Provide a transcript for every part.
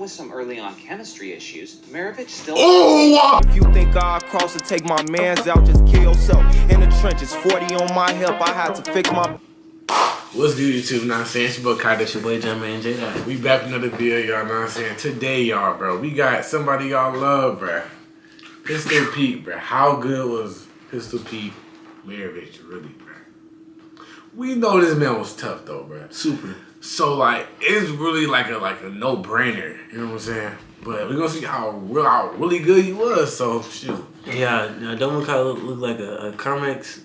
with some early on chemistry issues, Maravich still... If you think I'll cross and take my mans out, just kill yourself. In the trenches, 40 on my hip, I had to fix my... What's good, YouTube? Know what I'm saying? It's your boy Kai, this your boy Jdot. We back with another video, y'all know what I'm saying? Today, y'all, bro, we got somebody y'all love, bro. Pistol Pete, bro. How good was Pistol Pete Maravich, really, bro? We know this man was tough, though, bro. Super. So, like, it's really like a no-brainer, you know what I'm saying? But we're gonna see how really good he was, so, shoot. Yeah, don't we kind of look like a comics?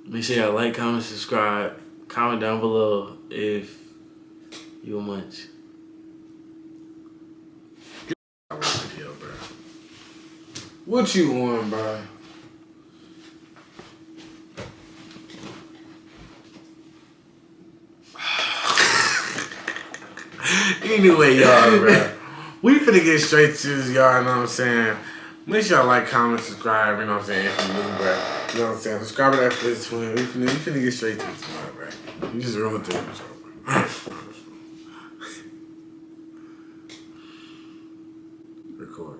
Make sure y'all like, comment, subscribe. Comment down below if you a munch. Video, bro. What you on, bro? Anyway, y'all, bro. We finna get straight to this, y'all, know what I'm saying? Make sure y'all like, comment, subscribe, you know what I'm saying, if you're new, bro. You know what I'm saying? Subscribe to that for this one. We finna get straight to this tomorrow, bro. You just ruined the intro, bro. Record.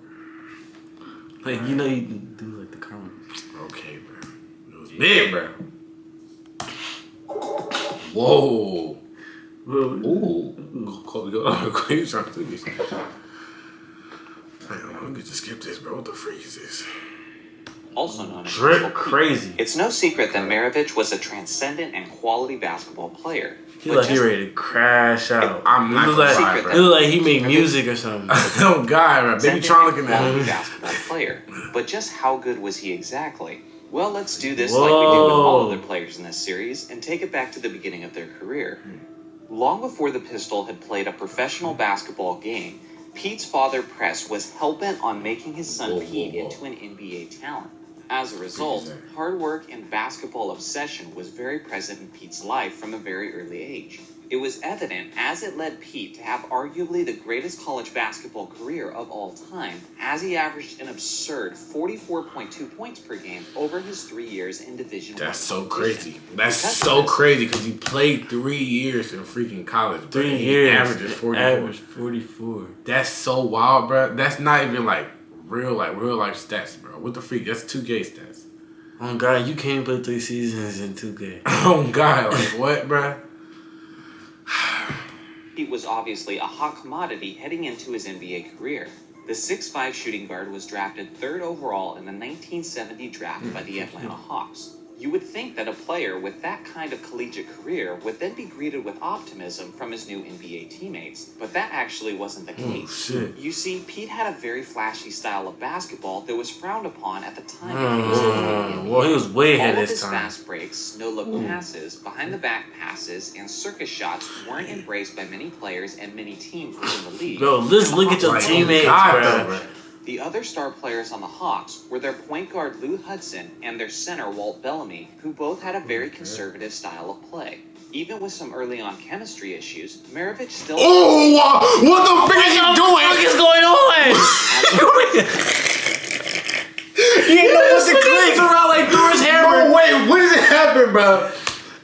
Like, you know you can do like the comments. Okay, bro. It was big, bro. Whoa. Ooh. Kobe, go on. You trying to do this. Hang on, let me just skip this, bro. What the freak is this? Also known as Drip crazy. It's no secret that Maravich was a transcendent and quality basketball player. He like he ready to crash out. I'm not gonna lie, bro. It look like he make music or something. Oh, God, bro. Baby Tron looking at quality him. basketball player. But just how good was he exactly? Well, let's do this like we do with all other players in this series and take it back to the beginning of their career. Long before the Pistol had played a professional basketball game, Pete's father, Press, was hell-bent on making his son Pete into an NBA talent. As a result, hard work and basketball obsession was very present in Pete's life from a very early age. It was evident as it led Pete to have arguably the greatest college basketball career of all time, as he averaged an absurd 44.2 points per game over his 3 years in Division I. That's so crazy. That's so crazy because he played 3 years in freaking college. 3 years. Averages 44. Average 44. That's so wild, bro. That's not even like real life stats, bro. What the freak? That's 2K stats. Oh God, you can't play 3 seasons in 2K. Oh God, like what, bro? Pete was obviously a hot commodity heading into his NBA career. The 6'5" shooting guard was drafted 3rd overall in the 1970 draft by the Atlanta Hawks. You would think that a player with that kind of collegiate career would then be greeted with optimism from his new NBA teammates, but that actually wasn't the case. You see, Pete had a very flashy style of basketball that was frowned upon at the time he was in the NBA. Well, he was way ahead of his All time. of his fast breaks, no-look passes, behind-the-back passes, and circus shots weren't embraced by many players and many teams within the league. Bro, let's look at your teammates, bro. The other star players on the Hawks were their point guard Lou Hudson and their center Walt Bellamy, who both had a very conservative style of play. Even with some early on chemistry issues, Maravich still... Oh, what the frick are you doing? What is going on? You know what's the click? Around like Doris hair. No, wait, what does it happen, bro?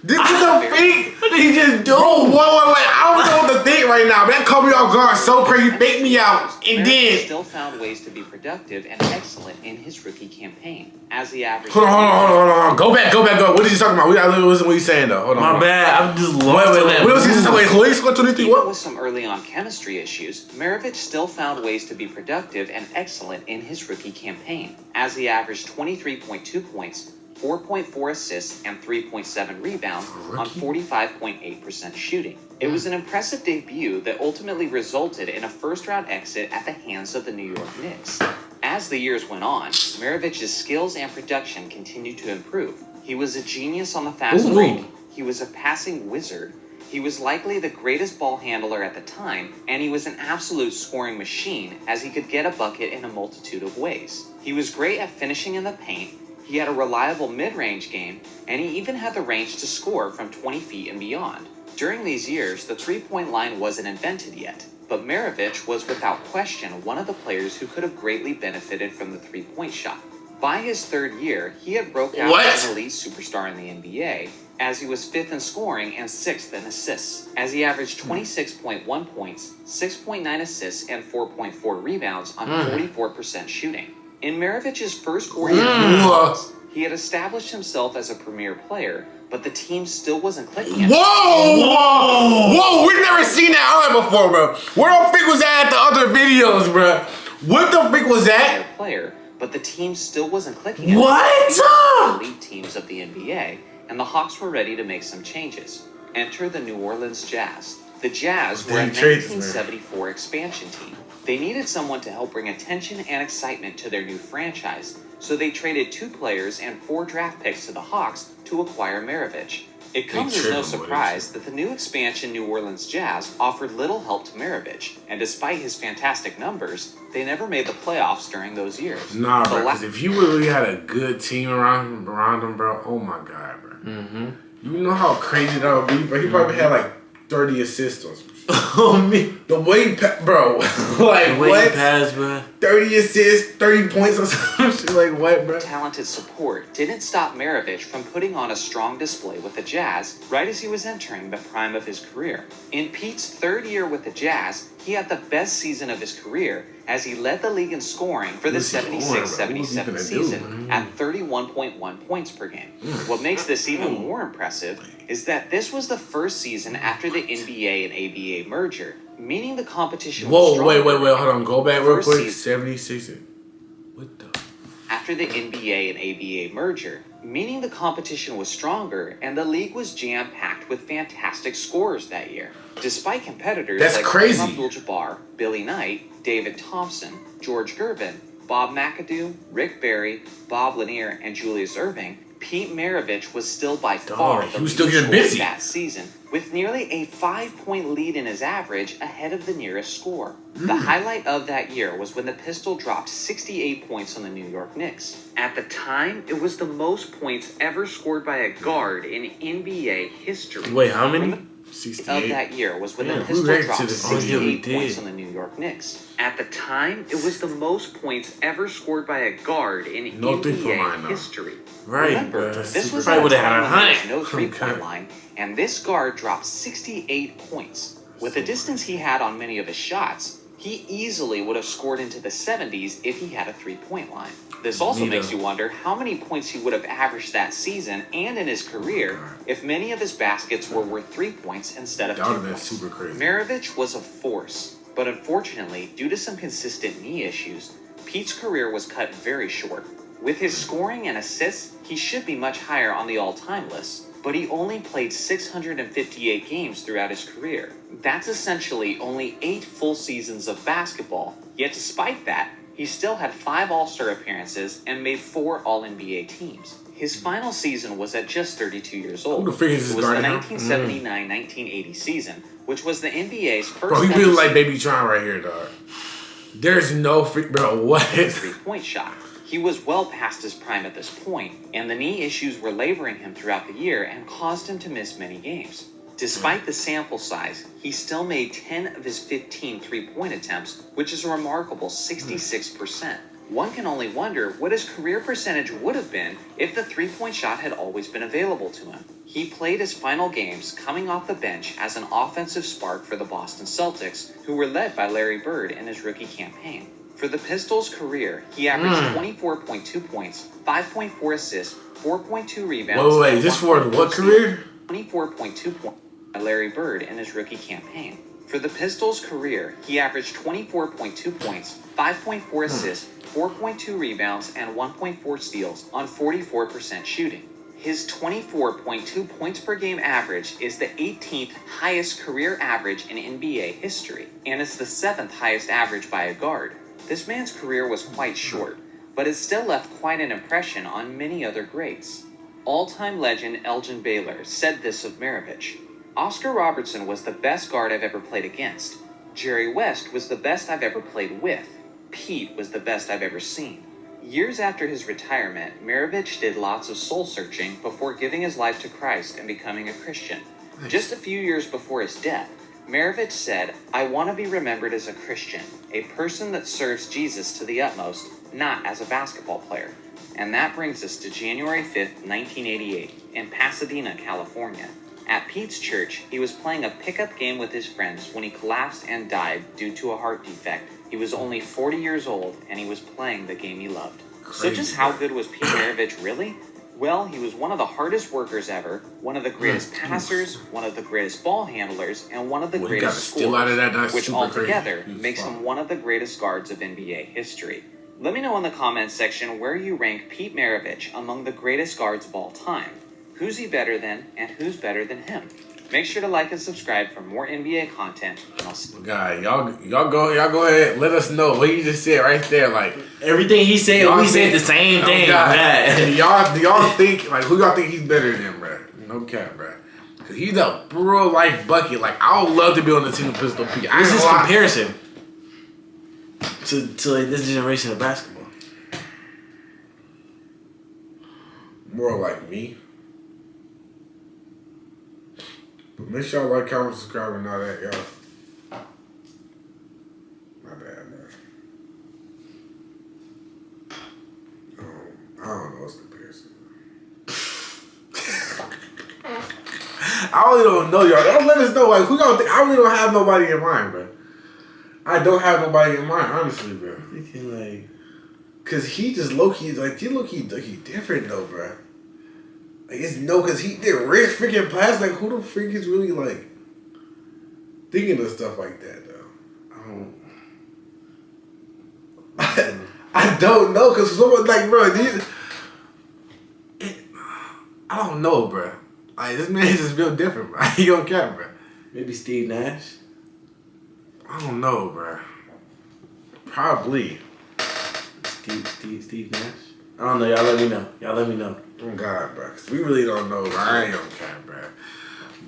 This is the freak. What did he just do? Bro, wait. I don't know what to think right now. That caught me off guard so crazy. You faked me out. And then... still found ways to be productive and excellent in his rookie campaign. As he averaged... Hold on. Go back. What is he talking about? We gotta listen to what he's saying, though. Hold on. My bad. I'm just lost. Wait. What else he saying? Wait, who he scored 23? Even What? with some early on chemistry issues, Maravich still found ways to be productive and excellent in his rookie campaign. As he averaged 23.2 points, 4.4 assists, and 3.7 rebounds on 45.8% shooting. It was an impressive debut that ultimately resulted in a first-round exit at the hands of the New York Knicks. As the years went on, Maravich's skills and production continued to improve. He was a genius on the fast break. He was a passing wizard. He was likely the greatest ball handler at the time, and he was an absolute scoring machine as he could get a bucket in a multitude of ways. He was great at finishing in the paint. He had a reliable mid-range game, and he even had the range to score from 20 feet and beyond. During these years, the three-point line wasn't invented yet, but Maravich was without question one of the players who could have greatly benefited from the three-point shot. By his third year, he had broke out as an elite superstar in the NBA, as he was 5th in scoring and 6th in assists, as he averaged 26.1 points, 6.9 assists, and 4.4 rebounds on 44% shooting. In Maravich's first 4 years, he had established himself as a premier player, but the team still wasn't clicking. Whoa! We've never seen that highlight before, bro. Where the freak was that at the other videos, bro? What the freak was that? Player, but the team still wasn't clicking. What? The elite teams of the NBA, and the Hawks were ready to make some changes. Enter the New Orleans Jazz. The Jazz were a 1974 expansion team. They needed someone to help bring attention and excitement to their new franchise, so they traded 2 players and 4 draft picks to the Hawks to acquire Maravich. It comes as no surprise that the new expansion New Orleans Jazz offered little help to Maravich, and despite his fantastic numbers, they never made the playoffs during those years. Nah, bro, because if you really had a good team around him, bro, oh my God, bro. Mm-hmm. You know how crazy that would be, bro? He probably had like 30 assists or something. Oh, me. The way, bro. Like, the way what? He passed, bro. 30 assists, 30 points or something. Like, what, bro? Talented support didn't stop Maravich from putting on a strong display with the Jazz right as he was entering the prime of his career. In Pete's 3rd year with the Jazz, he had the best season of his career as he led the league in scoring for the 76-77 season at 31.1 points per game. What makes this even more impressive is that this was the first season after the NBA and ABA merger, meaning the competition was stronger. Wait, hold on. Go back real quick. 76. What the? After the NBA and ABA merger, meaning the competition was stronger and the league was jam-packed with fantastic scorers that year. Despite competitors like Kareem Abdul-Jabbar, Billy Knight, David Thompson, George Gervin, Bob McAdoo, Rick Barry, Bob Lanier, and Julius Erving, Pete Maravich was still by far the leading scorer that season, with nearly a 5-point lead in his average ahead of the nearest scorer. The highlight of that year was when the Pistol dropped 68 points on the New York Knicks. At the time, it was the most points ever scored by a guard in NBA history. Wait, how many? 68. Of that year was when the Pistol dropped 68 points on the New York Knicks. At the time, it was the most points ever scored by a guard in NBA history. Right, Remember, this was probably would have had a 100. no 3-point line, and this guard dropped 68 points. With the distance he had on many of his shots, he easily would have scored into the 70s if he had a 3-point line. This also makes you wonder how many points he would have averaged that season and in his career if many of his baskets were worth 3 points instead of 2 points. Super crazy. Maravich was a force, but unfortunately, due to some consistent knee issues, Pete's career was cut very short. With his scoring and assists, he should be much higher on the all-time list, but he only played 658 games throughout his career. That's essentially only 8 full seasons of basketball, yet despite that, he still had 5 All-Star appearances and made 4 All-NBA teams. His final season was at just 32 years old. It was the 1979-1980 season, which was the NBA's first. Bro, he really like Baby Tron right here, dog. There's no bro, what? 3-point shot. He was well past his prime at this point, and the knee issues were laboring him throughout the year and caused him to miss many games. Despite the sample size, he still made 10 of his 15 3-point attempts, which is a remarkable 66%. One can only wonder what his career percentage would have been if the 3-point shot had always been available to him. He played his final games coming off the bench as an offensive spark for the Boston Celtics, who were led by Larry Bird in his rookie campaign. For the Pistols' career, he averaged 24.2 points, 5.4 assists, 4.2 rebounds. Wait, just for what career? 24.2 points by Larry Bird in his rookie campaign. For the Pistols' career, he averaged 24.2 points, 5.4 assists, 4.2 rebounds, and 1.4 steals on 44% shooting. His 24.2 points per game average is the 18th highest career average in NBA history, and it's the 7th highest average by a guard. This man's career was quite short, but it still left quite an impression on many other greats. All-time legend Elgin Baylor said this of Maravich: "Oscar Robertson was the best guard I've ever played against. Jerry West was the best I've ever played with. Pete was the best I've ever seen." Years after his retirement, Maravich did lots of soul-searching before giving his life to Christ and becoming a Christian. Just a few years before his death, Maravich said, "I want to be remembered as a Christian, a person that serves Jesus to the utmost, not as a basketball player." And that brings us to January 5th, 1988, in Pasadena, California. At Pete's church, he was playing a pickup game with his friends when he collapsed and died due to a heart defect. He was only 40 years old, and he was playing the game he loved. So just how good was Pete Maravich really? Well, he was one of the hardest workers ever, one of the greatest passers, one of the greatest ball handlers, and one of the greatest scorers, which altogether makes him one of the greatest guards of NBA history. Let me know in the comments section where you rank Pete Maravich among the greatest guards of all time. Who's he better than, and who's better than him? Make sure to like and subscribe for more NBA content, and I'll see you. God, y'all go ahead. Let us know what you just said right there. Like everything he said, we said the same thing. Y'all think like who y'all think he's better than, bro? No cap, bro. Cause he's a real life bucket. Like I would love to be on the team with Pistol Pete. This is comparison to like this generation of basketball. More like me. But make sure y'all like, comment, subscribe, and all that, y'all. My bad, man. I don't know what's comparison. I really don't know, y'all. Don't let us know. Like, who y'all think? I really don't have nobody in mind, bro. I don't have nobody in mind, honestly, bro. Thinking like, cause he just low key, like he low key different though, bro. Like it's no, cause he did rich freaking pass. Like who the freak is really like thinking of stuff like that though? I don't know, cause someone like bro, I don't know, bro. Like this man is just real different, bro. He don't care, bro. maybe Steve Nash. I don't know, bro. Probably. Steve Nash. I don't know. Y'all let me know. Oh God, bro. Cause we really don't know, bro. I ain't gonna care, bro.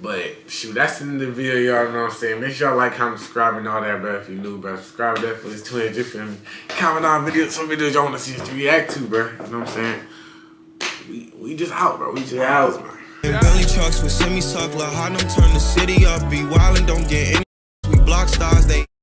But shoot, that's the end of the video, y'all know what I'm saying. Make sure y'all like, comment, subscribe, and all that, bro. If you're new, bro, subscribe definitely. It's Twitch, you feel me? Comment on videos, some videos y'all want to see us to react to, bro. You know what I'm saying? We just out, bro. We just out, man. Belly trucks with semi-suck, La Harlem turn the city up, be wildin', don't get any. We block stars, they